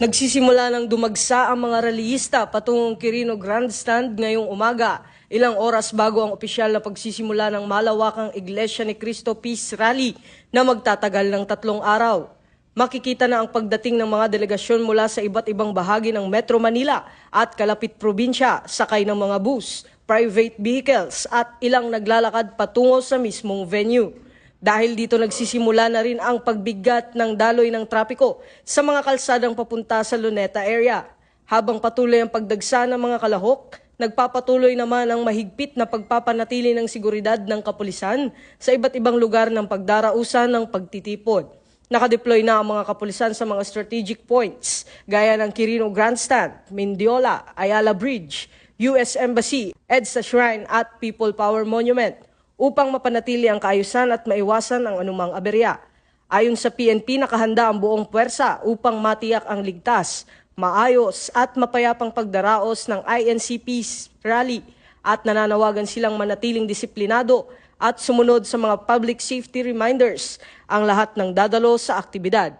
Nagsisimula ng dumagsa ang mga rallyista patungong Quirino Grandstand ngayong umaga, ilang oras bago ang opisyal na pagsisimula ng malawakang Iglesia ni Cristo Peace Rally na magtatagal ng 3 araw. Makikita na ang pagdating ng mga delegasyon mula sa iba't ibang bahagi ng Metro Manila at kalapit probinsya, sakay ng mga bus, private vehicles at ilang naglalakad patungo sa mismong venue. Dahil dito nagsisimula na rin ang pagbigat ng daloy ng trapiko sa mga kalsadang papunta sa Luneta area. Habang patuloy ang pagdagsa ng mga kalahok, nagpapatuloy naman ang mahigpit na pagpapanatili ng seguridad ng kapulisan sa iba't ibang lugar ng pagdarausan ng pagtitipon. Nakadeploy na ang mga kapulisan sa mga strategic points gaya ng Quirino Grandstand, Mendiola, Ayala Bridge, US Embassy, EDSA Shrine at People Power Monument upang mapanatili ang kaayusan at maiwasan ang anumang aberya. Ayon sa PNP, nakahanda ang buong puwersa upang matiyak ang ligtas, maayos at mapayapang pagdaraos ng INCP's rally at nananawagan silang manatiling disiplinado at sumunod sa mga public safety reminders ang lahat ng dadalo sa aktibidad.